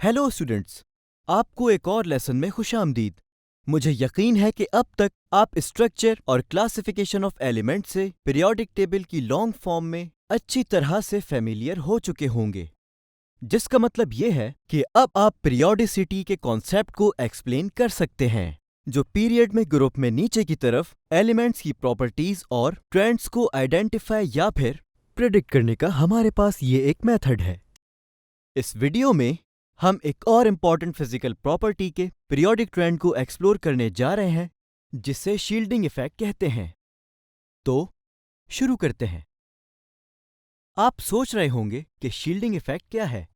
Hello students, आपको एक और लेसन में खुशामदीद। मुझे यकीन है कि अब तक आप स्ट्रक्चर और क्लासिफिकेशन ऑफ एलिमेंट से पीरियोडिक टेबल की लॉन्ग फॉर्म में अच्छी तरह से फेमिलियर हो चुके होंगे, जिसका मतलब ये है कि अब आप पीरियोडिसिटी के कॉन्सेप्ट को एक्सप्लेन कर सकते हैं, जो पीरियड में ग्रुप में नीचे की तरफ एलिमेंट्स की प्रॉपर्टीज और ट्रेंड्स को आइडेंटिफाई या फिर प्रिडिक्ट करने का हमारे पास ये एक मेथड है। इस वीडियो में हम एक और इम्पॉर्टेंट फिजिकल प्रॉपर्टी के पीरियोडिक ट्रेंड को एक्सप्लोर करने जा रहे हैं, जिसे शील्डिंग इफेक्ट कहते हैं। तो शुरू करते हैं। आप सोच रहे होंगे कि शील्डिंग इफेक्ट क्या है।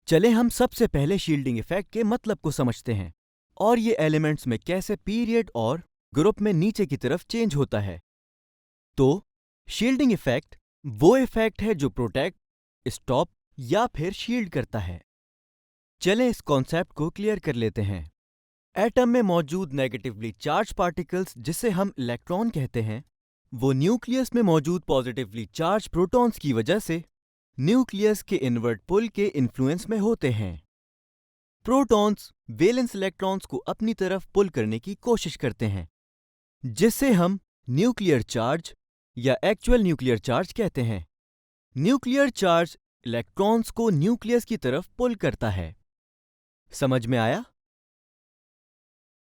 चले हम सबसे पहले शील्डिंग इफेक्ट के मतलब को समझते हैं और ये एलिमेंट्स में कैसे पीरियड और ग्रुप में नीचे की तरफ चेंज होता है। तो शील्डिंग इफेक्ट वो इफेक्ट है जो प्रोटेक्ट, स्टॉप या फिर शील्ड करता है। चलें इस कॉन्सेप्ट को क्लियर कर लेते हैं। एटम में मौजूद नेगेटिवली चार्ज पार्टिकल्स, जिसे हम इलेक्ट्रॉन कहते हैं, वो न्यूक्लियस में मौजूद पॉजिटिवली चार्ज प्रोटॉन्स की वजह से न्यूक्लियस के इनवर्ट पुल के इन्फ्लुएंस में होते हैं। प्रोटॉन्स वैलेंस इलेक्ट्रॉन्स को अपनी तरफ पुल करने की कोशिश करते हैं, जिसे हम न्यूक्लियर चार्ज या एक्चुअल न्यूक्लियर चार्ज कहते हैं। न्यूक्लियर चार्ज इलेक्ट्रॉन्स को न्यूक्लियस की तरफ पुल करता है। समझ में आया?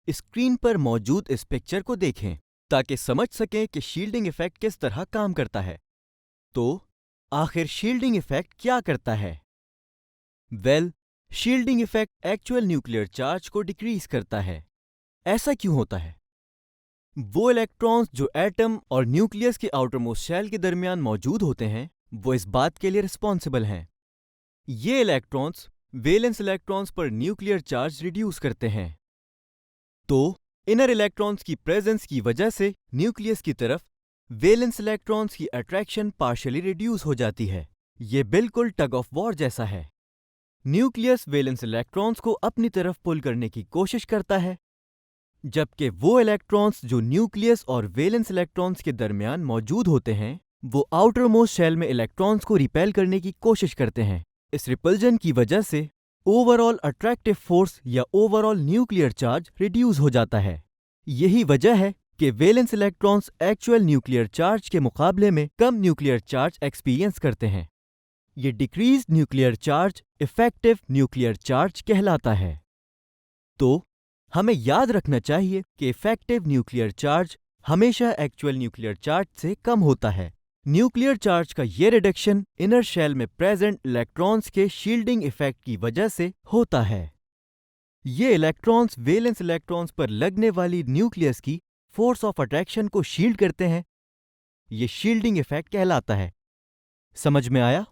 स्क्रीन पर मौजूद इस पिक्चर को देखें ताकि समझ सकें कि शील्डिंग इफेक्ट किस तरह काम करता है। तो आखिर शील्डिंग इफेक्ट क्या करता है? Shielding effect actual nuclear charge को डिक्रीज करता है। ऐसा क्यों होता है? वो इलेक्ट्रॉन्स जो एटम और न्यूक्लियस के आउटरमोस्ट शेल के दरमियान मौजूद होते हैं, वो इस बात के लिए रिस्पॉन्सिबल हैं। ये इलेक्ट्रॉन्स वैलेंस इलेक्ट्रॉन्स पर न्यूक्लियर चार्ज रिड्यूस करते हैं। तो इनर इलेक्ट्रॉन्स की प्रेजेंस की वजह से न्यूक्लियस की तरफ वैलेंस इलेक्ट्रॉन्स की अट्रैक्शन पार्शियली रिड्यूस हो जाती है। ये बिल्कुल टग ऑफ वॉर जैसा है। न्यूक्लियस वैलेंस इलेक्ट्रॉन्स को अपनी तरफ पुल करने की कोशिश करता है, जबकि वो इलेक्ट्रॉन्स जो न्यूक्लियस और वैलेंस इलेक्ट्रॉन्स के दरमियान मौजूद होते हैं, वो आउटर मोस्ट शेल में इलेक्ट्रॉन्स को रिपेल करने की कोशिश करते हैं। इस रिपल्जन की वजह से ओवरऑल अट्रैक्टिव फोर्स या ओवरऑल न्यूक्लियर चार्ज रिड्यूस हो जाता है। यही वजह है कि valence electrons actual nuclear charge के मुकाबले में कम न्यूक्लियर चार्ज एक्सपीरियंस करते हैं। ये decrease nuclear charge effective nuclear charge कहलाता है। तो हमें याद रखना चाहिए कि इफेक्टिव न्यूक्लियर चार्ज हमेशा एक्चुअल न्यूक्लियर चार्ज से कम होता है। न्यूक्लियर चार्ज का ये रिडक्शन इनर शेल में प्रेजेंट इलेक्ट्रॉन्स के शील्डिंग इफेक्ट की वजह से होता है। ये इलेक्ट्रॉन्स वैलेंस इलेक्ट्रॉन्स पर लगने वाली न्यूक्लियस की फोर्स ऑफ अट्रैक्शन को शील्ड करते हैं। ये शील्डिंग इफेक्ट कहलाता है। समझ में आया?